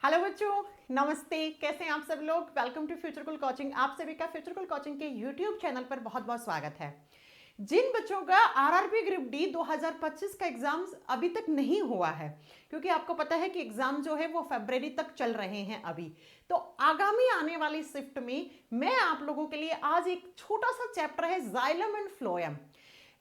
Hello बच्चों, नमस्ते। कैसे हैं आप सब लोग। Welcome to Futurekul coaching. आप सभी का फ्यूचरकुल कोचिंग के यूट्यूब चैनल पर बहुत बहुत स्वागत है। जिन बच्चों का आरआरबी ग्रुप डी 2025 का एग्जाम अभी तक नहीं हुआ है, क्योंकि आपको पता है कि एग्जाम जो है वो फरवरी तक चल रहे हैं अभी, तो आगामी आने वाली शिफ्ट में मैं आप लोगों के लिए आज एक छोटा सा चैप्टर है जाइलम एंड फ्लोएम।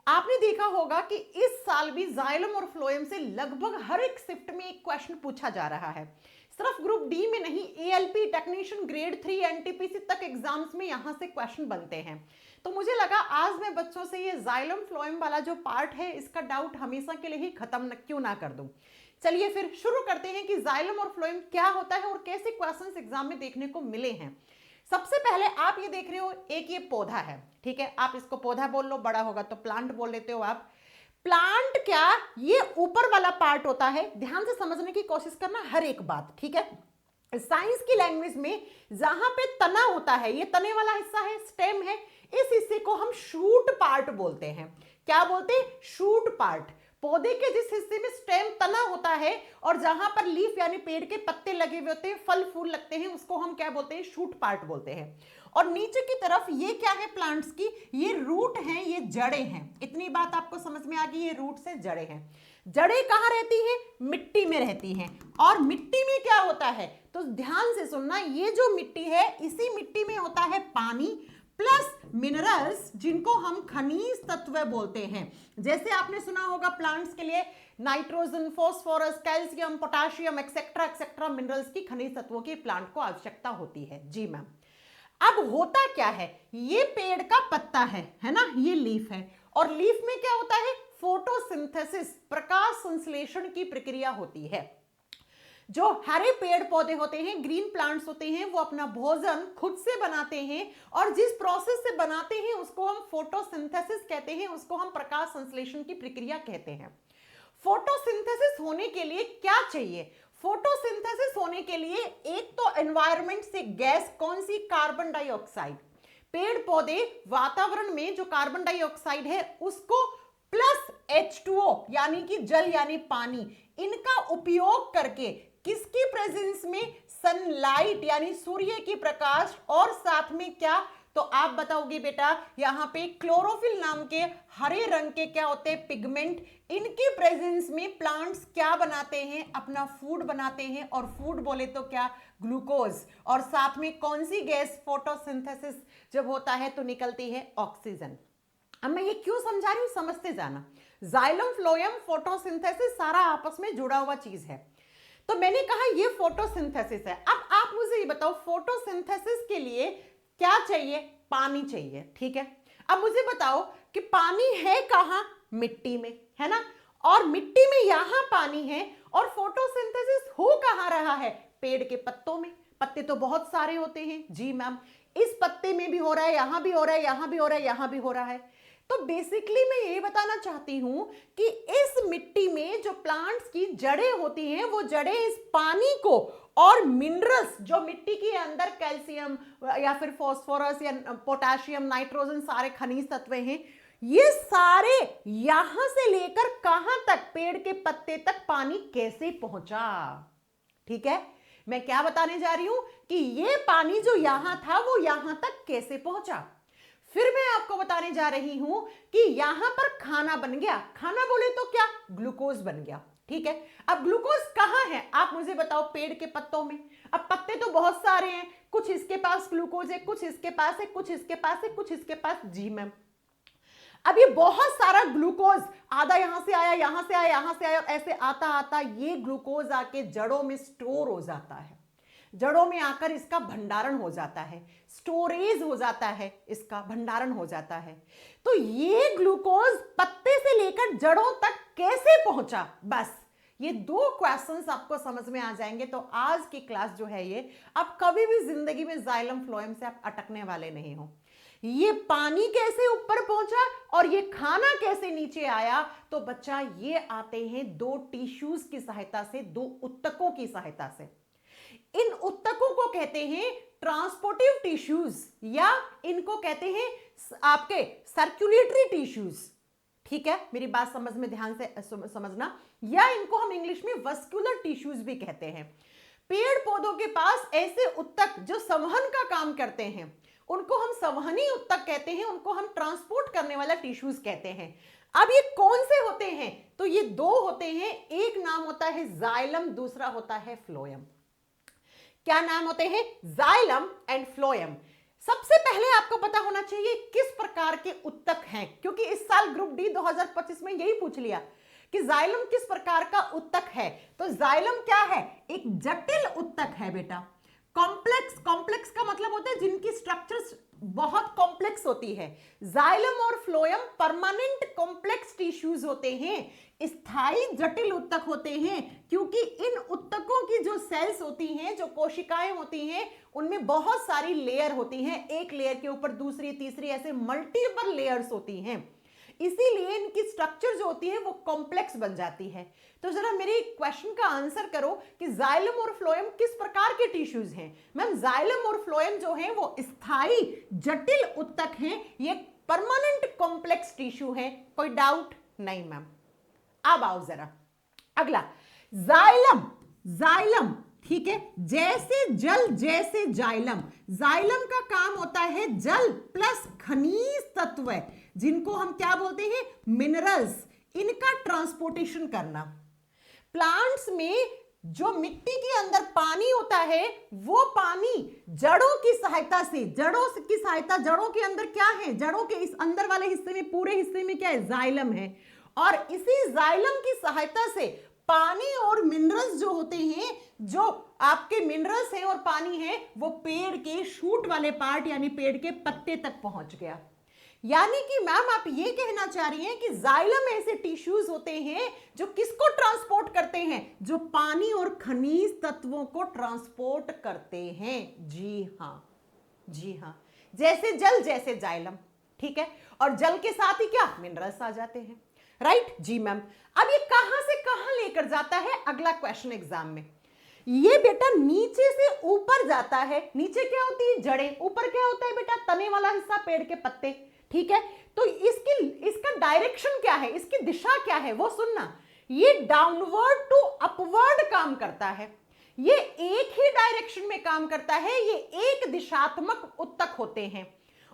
आपने देखा होगा कि इस साल भी जाइलम और फ्लोएम से लगभग हर एक शिफ्ट में एक क्वेश्चन पूछा जा रहा है। सिर्फ ग्रुप डी में नहीं, एएलपी टेक्नीशियन ग्रेड 3 एनटीपीसी तक एग्जाम्स में यहां से क्वेश्चन बनते हैं। तो मुझे लगा आज मैं बच्चों से ये जाइलम फ्लोएम वाला जो पार्ट है इसका डाउट हमेशा के लिए ही खत्म क्यों ना कर दूं। चलिए फिर शुरू करते हैं कि जाइलम और फ्लोएम क्या होता है और कैसे क्वेश्चंस एग्जाम में देखने को मिले हैं। सबसे पहले आप ये देख रहे हो, एक ये पौधा है, ठीक है, आप इसको पौधा बोल लो, बड़ा होगा तो प्लांट बोल लेते हो आप। प्लांट क्या, ये ऊपर वाला पार्ट होता है। ध्यान से समझने की कोशिश करना हर एक बात, ठीक है। साइंस की लैंग्वेज में जहां पे तना होता है, ये तने वाला हिस्सा है, स्टेम है, इस हिस्से को हम शूट पार्ट बोलते हैं। क्या बोलते हैं? Shoot part. पौधे के जिस हिस्से में स्टेम तना होता है और जहां पर लीफ यानी पेड़ के पत्ते लगे हुए होते हैं, फल फूल लगते हैं, उसको हम क्या बोलते हैं? शूट पार्ट बोलते हैं। और नीचे की तरफ ये क्या है प्लांट्स की? ये रूट हैं, ये जड़ें हैं। इतनी बात आपको समझ में आ गई, ये रूट से जड़ें हैं। जड़ें कहाँ रहती हैं? मिट्टी में रहती हैं। और मिट्टी में क्या होता है? तो ध्यान से सुनना, ये जो मिट्टी है इसी मिट्टी में होता है पानी प्लस मिनरल्स, जिनको हम खनिज तत्व बोलते हैं। जैसे आपने सुना होगा प्लांट्स के लिए nitrogen, phosphorus, calcium, potassium etcetera etcetera minerals की, खनिज तत्वों की प्लांट को आवश्यकता होती है। जी मैम। अब होता क्या है, ये पेड़ का पत्ता है ना, ये लीफ है, और लीफ में क्या होता है? फोटोसिंथेसिस, प्रकाश संश्लेषण की प्रक्रिया होती है। जो हरे पेड़ पौधे होते हैं, ग्रीन प्लांट्स होते हैं, वो अपना भोजन खुद से बनाते हैं, और जिस प्रोसेस से बनाते हैं उसको हम फोटोसिंथेसिस कहते हैं, उसको हम प्रकाश संश्लेषण की प्रक्रिया कहते हैं। फोटोसिंथेसिस होने के लिए क्या चाहिए? फोटोसिंथेसिस होने के लिए एक तो एनवायरनमेंट से गैस, कौन सी? Carbon dioxide. पेड़ पौधे वातावरण में जो कार्बन डाइऑक्साइड है उसको प्लस H2O यानी कि जल यानी पानी, इनका उपयोग करके किसकी प्रेजेंस में? सनलाइट यानी सूर्य की प्रकाश, और साथ में क्या? तो आप बताओगे बेटा, यहां पे क्लोरोफिल नाम के हरे रंग के क्या होते हैं? पिगमेंट। इनके प्रेजेंस में प्लांट्स क्या बनाते हैं? अपना फूड बनाते हैं, और फूड बोले तो क्या? ग्लूकोज। और साथ में कौन सी गैस फोटोसिंथेसिस जब होता है तो निकलती है? ऑक्सीजन। अब मैं ये क्यों समझा रही हूं, समझते जाना। जाइलम फ्लोएम फोटोसिंथेसिस सारा आपस में जुड़ा हुआ चीज है। तो मैंने कहा ये फोटोसिंथेसिस है। अब आप मुझे ये बताओ, फोटोसिंथेसिस के लिए क्या चाहिए? पानी चाहिए, ठीक है। अब मुझे बताओ कि पानी है कहां? मिट्टी में, है ना। और मिट्टी में यहां पानी है, और फोटोसिंथेसिस हो कहां रहा है? पेड़ के पत्तों में। पत्ते तो बहुत सारे होते हैं। जी मैम, इस पत्ते में भी हो रहा है, यहां भी हो रहा है, यहां भी हो रहा है, यहां भी हो रहा है। तो बेसिकली मैं ये बताना चाहती हूं कि इस मिट्टी में जो प्लांट्स की जड़ें होती हैं, वो जड़ें इस पानी को और मिनरल्स, जो मिट्टी के अंदर कैल्शियम या फिर फास्फोरस या पोटेशियम, नाइट्रोजन, सारे खनिज तत्व हैं, ये सारे यहां से लेकर कहां तक? पेड़ के पत्ते तक पानी कैसे पहुंचा? ठीक है, मैं क्या बताने जा रही हूं कि ये पानी जो यहां था वो यहां तक कैसे पहुंचा। फिर मैं आपको बताने जा रही हूं कि यहां पर खाना बन गया। खाना बोले तो क्या? ग्लूकोज बन गया, ठीक है। अब ग्लूकोज कहां है? आप मुझे बताओ। पेड़ के पत्तों में। अब पत्ते तो बहुत सारे हैं, कुछ इसके पास ग्लूकोज है, कुछ इसके पास है, कुछ इसके पास है, कुछ इसके पास। जी मैम। अब ये बहुत सारा ग्लूकोज, आधा यहां से आया, यहां से आया, यहां से आया, ऐसे आता आता ये ग्लूकोज आके जड़ों में स्टोर हो जाता है। जड़ों में आकर इसका भंडारण हो जाता है, स्टोरेज हो जाता है, इसका भंडारण हो जाता है। तो ये ग्लूकोज पत्ते से लेकर जड़ों तक कैसे पहुंचा? बस ये दो क्वेश्चंस आपको समझ में आ जाएंगे तो आज की क्लास जो है ये, आप कभी भी जिंदगी में जाइलम फ्लोएम से आप अटकने वाले नहीं हो। ये पानी कैसे ऊपर पहुंचा और ये खाना कैसे नीचे आया? तो बच्चा ये आते हैं दो टिश्यूज की सहायता से, दो उत्तकों की सहायता से। इन उत्तकों को कहते हैं ट्रांसपोर्टिव टिश्यूज, या इनको कहते हैं आपके सर्कुलेटरी टिश्यूज। ठीक है, मेरी बात समझ में ध्यान से समझना, या इनको हम इंग्लिश में वस्कुलर टिश्यूज भी कहते हैं। पेड़ पौधों के पास ऐसे उत्तक जो संवहन का काम करते हैं उनको हम संवहनी उत्तक कहते हैं, उनको हम ट्रांसपोर्ट करने वाला टिश्यूज कहते हैं। अब ये कौन से होते हैं? तो ये दो होते हैं, एक नाम होता है जाइलम, दूसरा होता है फ्लोएम। क्या नाम होते हैं? Xylem and phloem. सबसे पहले आपको पता होना चाहिए किस प्रकार के उत्तक हैं, क्योंकि इस साल ग्रुप डी 2025 में यही पूछ लिया कि जाइलम किस प्रकार का उत्तक है। तो जाइलम क्या है? एक जटिल उत्तक है बेटा। कॉम्प्लेक्स, कॉम्प्लेक्स का मतलब होता है जिनकी स्ट्रक्चर्स बहुत कॉम्प्लेक्स होती है। जाइलम और फ्लोएम परमानेंट कॉम्प्लेक्स टिश्यूज होते हैं, स्थायी जटिल उत्तक होते हैं, क्योंकि इन उत्तकों की जो सेल्स होती हैं, जो कोशिकाएं होती हैं, उनमें बहुत सारी लेयर होती हैं, एक लेयर के ऊपर दूसरी तीसरी ऐसे मल्टीपल लेयर्स होती हैं, इसीलिए इनकी स्ट्रक्चर जो होती है वो कॉम्प्लेक्स बन जाती है। तो जरा मेरे क्वेश्चन का आंसर करो कि जाइलम और फ्लोएम किस प्रकार के टिश्यूज हैं। मैम जाइलम और फ्लोएम जो हैं वो स्थायी जटिल उत्तक हैं, ये परमानेंट कॉम्प्लेक्स टिश्यू हैं, कोई डाउट नहीं मैम। अब आओ जरा अगला, जाइलम, जाइलम ठीक है, जैसे जल जैसे जाइलम। जाइलम का काम होता है जल प्लस खनिज तत्व, जिनको हम क्या बोलते हैं? मिनरल्स, इनका ट्रांसपोर्टेशन करना। प्लांट्स में जो मिट्टी के अंदर पानी होता है वो पानी जड़ों की सहायता से, जड़ों की सहायता, जड़ों के अंदर क्या है? जड़ों के इस अंदर वाले हिस्से में, पूरे हिस्से में क्या है? जाइलम है। और इसी जाइलम की सहायता से पानी और मिनरल्स जो होते हैं, जो आपके मिनरल्स हैं और पानी है, वो पेड़ के शूट वाले पार्ट यानी पेड़ के पत्ते तक पहुंच गया। यानी कि मैम आप ये कहना चाह रही हैं कि जाइलम ऐसे टिश्यूज होते हैं जो किसको ट्रांसपोर्ट करते हैं? जो पानी और खनिज तत्वों को ट्रांसपोर्ट करते हैं। जी हां, जी हां, जैसे जल जैसे जाइलम, ठीक है। और जल के साथ ही क्या? मिनरल्स आ जाते हैं, राइट जी मैम। अब ये कहां से कहां लेकर जाता है? अगला क्वेश्चन एग्जाम में। ये बेटा नीचे से ऊपर जाता है। नीचे क्या होती है? जड़ें। ऊपर क्या होता है बेटा? तने वाला हिस्सा, पेड़ के पत्ते, ठीक है। तो इसका डायरेक्शन क्या है? इसकी दिशा क्या है वो सुनना। ये डाउनवर्ड टू अपवर्ड काम करता है, ये एक ही डायरेक्शन में काम करता है, ये एक दिशात्मक उत्तक होते हैं।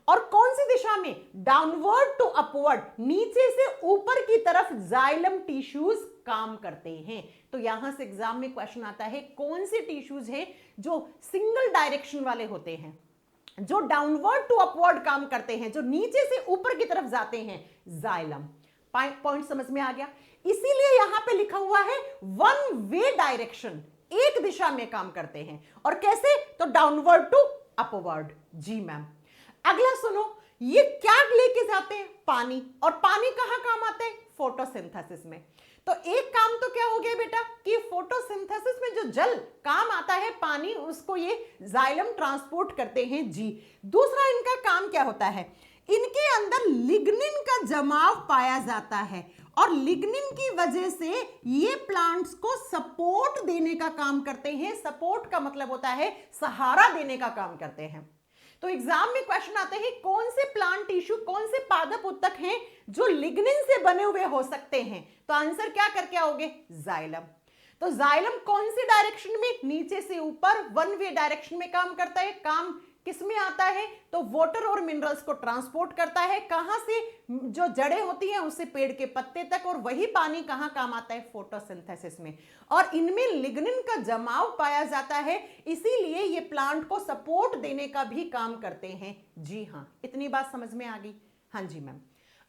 और कौन सी दिशा में? डाउनवर्ड टू अपवर्ड, नीचे से ऊपर की तरफ जाइलम टिश्यूज काम करते हैं। तो यहां से एग्जाम में क्वेश्चन आता है कौन से टिश्यूज है जो सिंगल डायरेक्शन वाले होते हैं, जो डाउनवर्ड टू अपवर्ड काम करते हैं, जो नीचे से ऊपर की तरफ जाते हैं? जाइलम। पॉइंट समझ में आ गया। इसीलिए यहां पे लिखा हुआ है वन वे डायरेक्शन, एक दिशा में काम करते हैं। और कैसे? तो डाउनवर्ड टू अपवर्ड। जी मैम। अगला सुनो, ये क्या लेके जाते हैं? पानी। और पानी कहां काम आता है? फोटोसिंथेसिस में। तो एक काम तो क्या हो गया बेटा कि फोटोसिंथेसिस में जो जल काम आता है, पानी, उसको ये जाइलम ट्रांसपोर्ट करते हैं। जी। दूसरा इनका काम क्या होता है? इनके अंदर लिग्निन का जमाव पाया जाता है, और लिग्निन की वजह से ये प्लांट्स को सपोर्ट देने का काम करते हैं। सपोर्ट का मतलब होता है सहारा देने का काम करते हैं। तो एग्जाम में क्वेश्चन आते हैं कौन से प्लांट टिश्यू, कौन से पादप उत्तक हैं जो लिग्निन से बने हुए हो सकते हैं? तो आंसर क्या करके आओगे? जाइलम। तो जाइलम कौन सी डायरेक्शन में? नीचे से ऊपर, वन वे डायरेक्शन में काम करता है। काम किस में आता है? तो वाटर और मिनरल्स को ट्रांसपोर्ट करता है। कहां से? जो जड़ें होती हैं उससे पेड़ के पत्ते तक। और वही पानी कहां काम आता है? फोटोसिंथेसिस में। और इनमें लिग्निन का जमाव पाया जाता है, इसीलिए ये प्लांट को सपोर्ट देने का भी काम करते हैं। जी हां, इतनी बात समझ में आ गई? हाँ जी मैम।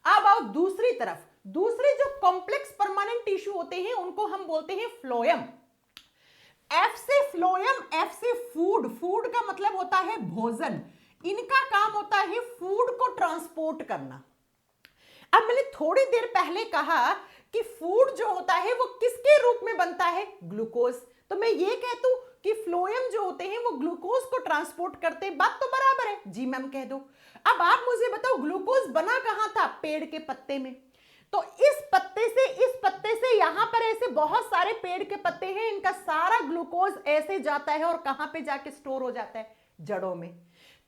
अब आओ दूसरी तरफ। दूसरे जो कॉम्प्लेक्स परमानेंट टिश्यू होते हैं उनको हम बोलते हैं फ्लोएम। एफ से फ्लोएम, एफ से फूड। फूड का मतलब होता है भोजन। इनका काम होता है फूड को ट्रांसपोर्ट करना। अब मैंने थोड़ी देर पहले कहा कि फूड जो होता है वो किसके रूप में बनता है? ग्लूकोज। तो मैं ये कहता हूं कि फ्लोएम जो होते हैं वो ग्लूकोज को ट्रांसपोर्ट करते हैं। बात तो बराबर है। जी मैम कह दो। अब आप मुझे बताओ ग्लूकोज बना कहां था? पेड़ के पत्ते में। तो इस पत्ते से यहां पर ऐसे बहुत सारे पेड़ के पत्ते हैं, इनका सारा ग्लूकोज ऐसे जाता है और कहां पे जाके स्टोर हो जाता है? जड़ों में।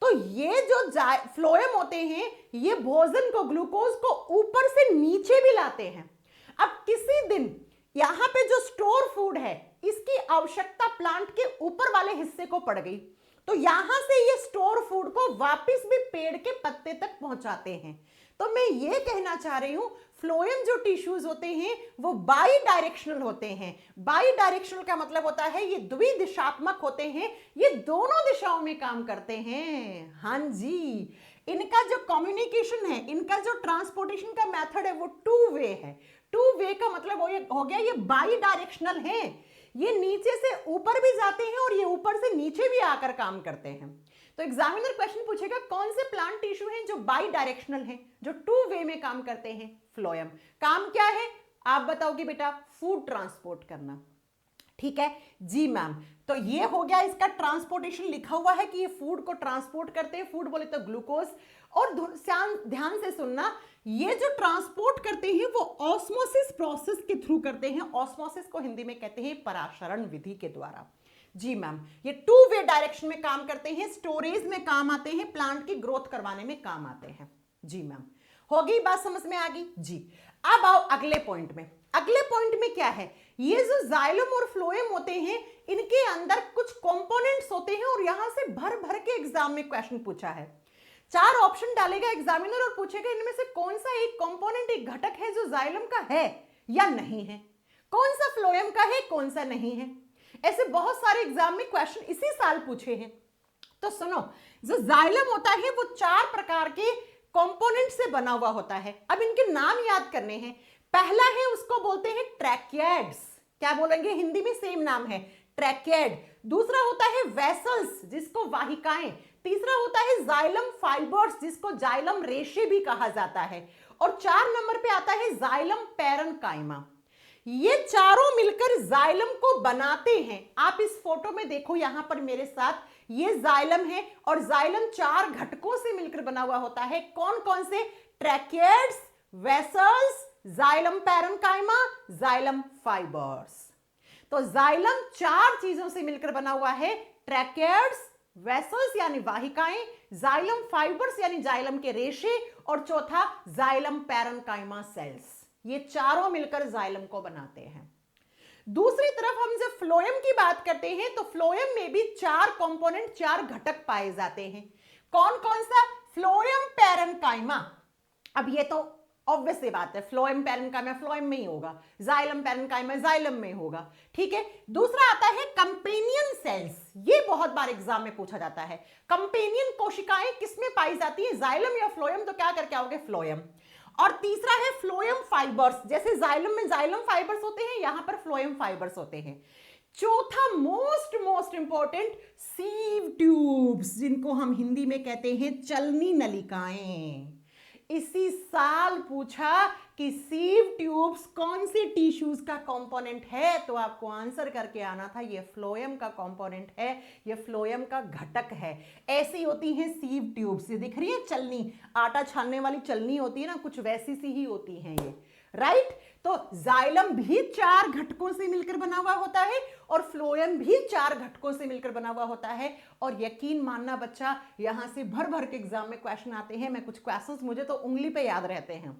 तो ये जो फ्लोएम होते हैं ये भोजन को, ग्लूकोज को ऊपर से नीचे भी लाते हैं। अब किसी दिन यहां पे जो स्टोर फूड है इसकी आवश्यकता प्लांट के ऊपर वाले हिस्से को पड़ गई, तो यहां से ये स्टोर फूड को वापस भी पेड़ के पत्ते तक पहुंचाते हैं। तो मैं ये कहना चाह रही हूं, फ्लोएम जो टिश्यूज होते हैं वो बाई डायरेक्शनल होते हैं। बाई डायरेक्शनल का मतलब होता है ये द्विदिशात्मक होते हैं, ये दोनों दिशाओं में काम करते हैं। हाँ जी, इनका जो कम्युनिकेशन है, इनका जो ट्रांसपोर्टेशन का मेथड है वो टू वे है। टू वे का मतलब हो गया ये बाई डायरेक्शनल है, ये नीचे से ऊपर भी जाते हैं और ये ऊपर से नीचे भी आकर काम करते हैं। तो एग्जामिनर क्वेश्चन पूछेगा कौन से प्लांट टिश्यू हैं जो बाई डायरेक्शनल हैं, जो टू वे में काम करते हैं। फ्लोएम काम क्या है आप बताओगे बेटा, फूड ट्रांसपोर्ट करना। ठीक है जी मैम, तो ये हो गया इसका ट्रांसपोर्टेशन, लिखा हुआ है कि ये फूड को ट्रांसपोर्ट करते हैं। फूड बोले तो ग्लूकोज, और ध्यान से सुनना, ये जो ट्रांसपोर्ट करते हैं वो ऑस्मोसिस प्रोसेस के थ्रू करते हैं। ऑस्मोसिस को हिंदी में कहते हैं पराशरण विधि के द्वारा। जी मैम, ये टू वे डायरेक्शन में काम करते हैं, स्टोरेज में काम आते हैं, प्लांट की ग्रोथ करवाने में काम आते हैं। जी मैम, हो गई बात समझ में आ गई जी। अब आओ अगले पॉइंट में। अगले पॉइंट में क्या है, ये जो जाइलम और फ्लोएम होते हैं इनके अंदर कुछ कंपोनेंट्स होते हैं, और यहां से भर भर के एग्जाम में क्वेश्चन पूछा है। 4 ऑप्शन डालेगा एग्जामिनर और पूछेगा इनमें से कौन सा एक कंपोनेंट, एक घटक है जो जाइलम का है या नहीं है, कौन सा फ्लोएम का है, कौन सा नहीं है। ऐसे बहुत सारे एग्जाम में क्वेश्चन इसी साल पूछे हैं। तो सुनो, जो जाइलम होता है वो 4 प्रकार के कंपोनेंट से बना हुआ होता है। अब इनके नाम याद करने हैं। पहला है, उसको बोलते हैं ट्रैकियड्स। क्या बोलेंगे हिंदी में, सेम नाम है ट्रैकियड। दूसरा होता है वेसल्स, जिसको वाहिकाएं। तीसरा होता है जाइलम फाइबर्स, जिसको जाइलम रेशे भी कहा जाता है। और 4 नंबर पे आता है जाइलम पैरेन्काइमा। ये चारों मिलकर जाइलम को बनाते हैं। आप इस फोटो में देखो यहां पर मेरे साथ, ये जाइलम है, और जाइलम 4 घटकों से मिलकर बना हुआ होता है। कौन कौन से? Tracheids, vessels, xylem parenchyma, xylem fibres. तो जाइलम 4 चीजों से मिलकर बना हुआ है, ट्रैकियड्स, वेसल्स यानी वाहिकाएं, जाइलम फाइबर्स यानी जाइलम के रेशे, और चौथा जाइलम पैरेन्काइमा सेल्स। ये चारों मिलकर जाइलम को बनाते हैं। दूसरी तरफ हम जब फ्लोएम की बात करते हैं तो फ्लोएम में भी 4 कंपोनेंट, 4 घटक पाए जाते हैं। कौन कौन सा? Phloem parenchyma. अब ये तो ऑब्वियस सी बात है, फ्लोएम पैरेन्काइमा फ्लोएम में ही होगा, जाइलम पैरेन्काइमा जाइलम में होगा। ठीक है। दूसरा आता है कंपेनियन सेल्स। ये बहुत बार एग्जाम में पूछा जाता है, कंपेनियन कोशिकाएं किसमें पाई जाती है, जाइलम या फ्लोएम? तो क्या करके आओगे? फ्लोएम। और तीसरा है फ्लोएम फाइबर्स। जैसे जाइलम में जाइलम फाइबर्स होते हैं, यहां पर फ्लोएम फाइबर्स होते हैं। चौथा मोस्ट इंपॉर्टेंट, सीव ट्यूब्स, जिनको हम हिंदी में कहते हैं चलनी नलिकाएं। इसी साल पूछा कि सीव ट्यूब्स कौन से टिश्यूज का कंपोनेंट है, तो आपको आंसर करके आना था ये फ्लोएम का कंपोनेंट है, ये फ्लोएम का घटक है। ऐसी होती हैं सीव ट्यूब्स, ये दिख रही है चलनी, आटा छानने वाली चलनी होती है ना, कुछ वैसी सी ही होती हैं ये, राइट। तो जाइलम भी 4 घटकों से मिलकर बना हुआ होता है, और फ्लोएम भी 4 घटकों से मिलकर बना हुआ होता है। और यकीन मानना बच्चा, यहां से भर भर के एग्जाम में क्वेश्चन आते हैं। मैं कुछ क्वेश्चंस मुझे तो उंगली पे याद रहते हैं,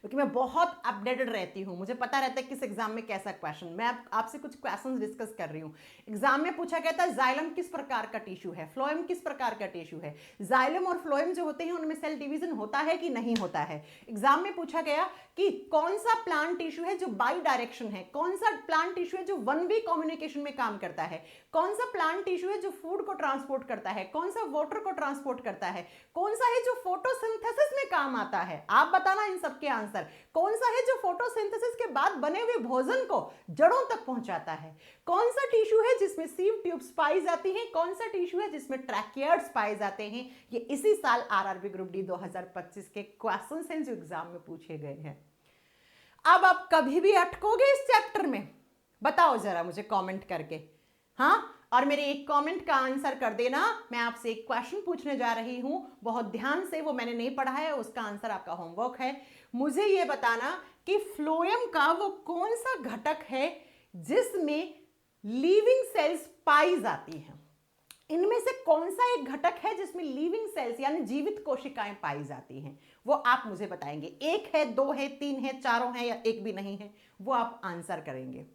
क्योंकि मैं बहुत अपडेटेड रहती हूँ, मुझे पता रहता है किस एग्जाम में कैसा क्वेश्चन। मैं आपसे कुछ क्वेश्चंस डिस्कस कर रही हूँ। एग्जाम में पूछा गया था जाइलम किस प्रकार का टिश्यू है, फ्लोएम किस प्रकार का टिश्यू है। जाइलम और फ्लोएम जो होते हैं उनमें सेल डिवीजन होता है कि नहीं होता है। एग्जाम में पूछा गया कि कौन सा प्लांट टिश्यू है जो बाई डायरेक्शन है, कौन सा प्लांट टिश्यू है जो 1 वे कम्युनिकेशन में काम करता है, कौन सा प्लांट टिश्यू है जो फूड को ट्रांसपोर्ट करता है, कौन सा वाटर को ट्रांसपोर्ट करता है, कौन सा है जो फोटोसिंथेसिस में काम आता है। आप बताना इन सबके आंसर। कौन सा है जो फोटोसिंथेसिस के बाद बने हुए भोजन को जड़ों तक पहुंचाता है, कौन सा टिश्यू है जिसमें सीव ट्यूब्स पाई जाती हैं, कौन सा टिश्यू है जिसमें ट्रैकियड्स पाए जाते हैं। ये इसी साल आरआरबी ग्रुप डी 2025 के क्वेश्चंस हैं जो एग्जाम में पूछे गए हैं। अब आप कभी भी अटकोगे इस चैप्टर में? बताओ जरा मुझे कमेंट करके। हाँ, और मेरे एक कमेंट का आंसर कर देना। मैं आपसे एक क्वेश्चन पूछने जा रही हूं, बहुत ध्यान से, वो मैंने नहीं पढ़ा है, उसका आंसर आपका होमवर्क है। मुझे ये बताना कि फ्लोएम का वो कौन सा घटक है जिसमें लिविंग सेल्स पाई जाती हैं। इनमें से कौन सा एक घटक है जिसमें लिविंग सेल्स यानी जीवित कोशिकाएं पाई जाती हैं, वो आप मुझे बताएंगे। 1 है, 2 है, 3 है, चारों है, या एक भी नहीं है, वो आप आंसर करेंगे।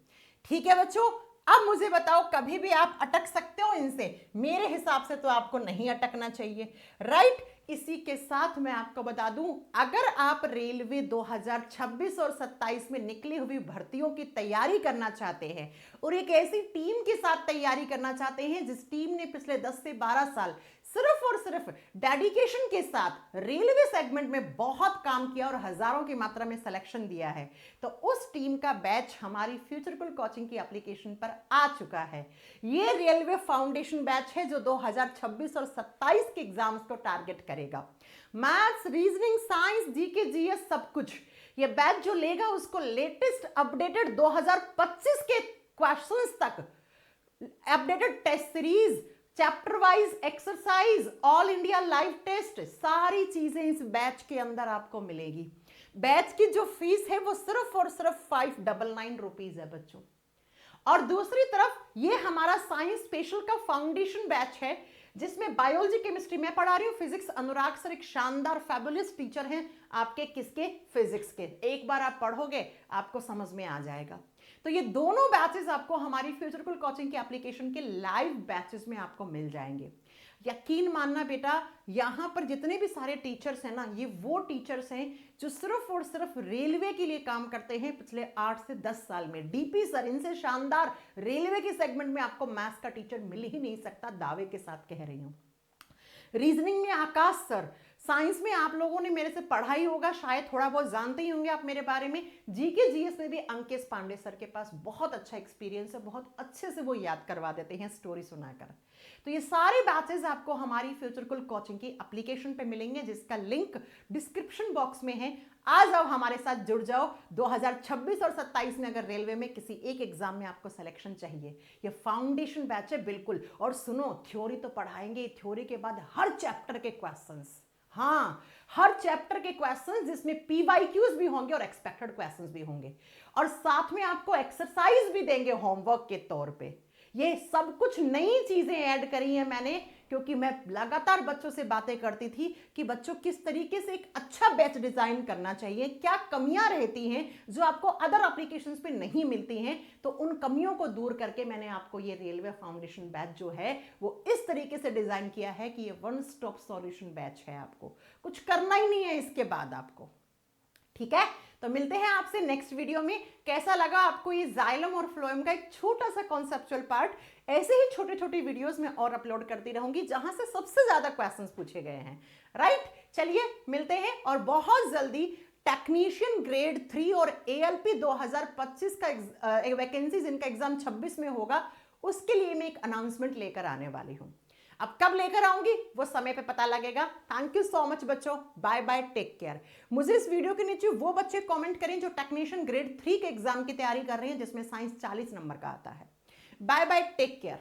ठीक है बच्चों, अब मुझे बताओ, कभी भी आप अटक सकते हो इनसे? मेरे हिसाब से तो आपको नहीं अटकना चाहिए, राइट। इसी के साथ मैं आपको बता दूं, अगर आप रेलवे 2026 और 27 में निकली हुई भर्तियों की तैयारी करना चाहते हैं और एक ऐसी टीम के साथ तैयारी करना चाहते हैं जिस टीम ने पिछले 10 से 12 साल सिर्फ और सिर्फ डेडिकेशन के साथ रेलवे सेगमेंट में बहुत काम किया और हजारों की मात्रा में सिलेक्शन दिया है, तो उस टीम का बैच हमारी फ्यूचरकुल कोचिंग की एप्लीकेशन पर आ चुका है। ये रेलवे फाउंडेशन बैच है जो 2026 और 27 के एग्जाम्स को टारगेट करेगा। Maths, reasoning, science, GK, GS, सब कुछ ये बैच जो लेगा उसको लेटेस्ट अपडेटेड 2025 के क्वेश्चंस तक, updated test series, chapter wise exercise, all India live test, सारी चीजें इस बैच के अंदर आपको मिलेगी। बैच की जो फीस है वो सिर्फ और सिर्फ 599 रुपीज है बच्चों। और दूसरी तरफ ये हमारा साइंस स्पेशल का फाउंडेशन बैच है जिसमें बायोलॉजी, केमिस्ट्री मैं पढ़ा रही हूँ, फिजिक्स अनुराग सर एक शानदार फैबुलस टीचर हैं आपके, किसके? फिजिक्स के। एक बार आप पढ़ोगे आपको समझ में आ जाएगा। तो ये दोनों बैचेस आपको हमारी फ्यूचरकुल कोचिंग के एप्लीकेशन के लाइव बैचेस में आपको मिल जाएंगे। यकीन मानना बेटा, यहां पर जितने भी सारे टीचर्स हैं ना, ये वो टीचर्स हैं जो सिर्फ और सिर्फ रेलवे के लिए काम करते हैं पिछले 8 से 10 साल में। डीपी सर, इनसे शानदार रेलवे के सेगमेंट में आपको मैथ्स का टीचर मिल ही नहीं सकता, दावे के साथ कह रही हूं। रीजनिंग में आकाश सर, साइंस में आप लोगों ने मेरे से पढ़ा ही होगा, शायद थोड़ा बहुत जानते ही होंगे आप मेरे बारे में। जीके जीएस में भी अंकेश पांडे सर के पास बहुत अच्छा एक्सपीरियंस है, बहुत अच्छे से वो याद करवा देते हैं स्टोरी सुनाकर। तो ये सारे बैचेस आपको हमारी फ्यूचरकुल कोचिंग की एप्लीकेशन पे मिलेंगे जिसका लिंक डिस्क्रिप्शन बॉक्स में है। आ जाओ, हमारे साथ जुड़ जाओ। 2026 और 27 में अगर रेलवे में किसी एक एग्जाम में आपको सिलेक्शन चाहिए, ये फाउंडेशन बैच है बिल्कुल। और सुनो, थ्योरी तो पढ़ाएंगे, थ्योरी के बाद हर चैप्टर के क्वेश्चंस, हाँ हर चैप्टर के क्वेश्चंस जिसमें पीवाईक्यूज भी होंगे और एक्सपेक्टेड क्वेश्चंस भी होंगे, और साथ में आपको एक्सरसाइज भी देंगे होमवर्क के तौर पे। ये सब कुछ नई चीजें ऐड करी हैं मैंने, क्योंकि मैं लगातार बच्चों से बातें करती थी कि बच्चों किस तरीके से एक अच्छा बैच डिजाइन करना चाहिए, क्या कमियां रहती हैं जो आपको अदर एप्लीकेशंस पे नहीं मिलती हैं। तो उन कमियों को दूर करके मैंने आपको ये रेलवे फाउंडेशन बैच जो है वो इस तरीके से डिजाइन किया है कि ये वन स्टॉप सॉल्यूशन बैच है, आपको कुछ करना ही नहीं है इसके बाद आपको। ठीक है, तो मिलते हैं आपसे नेक्स्ट वीडियो में। कैसा लगा आपको ये जाइलम और फ्लोएम का एक छोटा सा कॉन्सेप्चुअल पार्ट? ऐसे ही छोटे छोटे वीडियोस में और अपलोड करती रहूंगी जहां से सबसे ज्यादा क्वेश्चंस पूछे गए हैं, राइट। चलिए मिलते हैं, और बहुत जल्दी टेक्नीशियन ग्रेड 3 और ALP 2025 का वैकेंसी जिनका एग्जाम 26 में होगा, उसके लिए मैं एक अनाउंसमेंट लेकर आने वाली हूं। अब कब लेकर आऊंगी वो समय पे पता लगेगा। थैंक यू सो मच बच्चों, बाय बाय, टेक केयर। मुझे इस वीडियो के नीचे वो बच्चे कमेंट करें जो टेक्नीशियन ग्रेड 3 के एग्जाम की तैयारी कर रहे हैं जिसमें साइंस 40 नंबर का आता है। Bye bye, take care.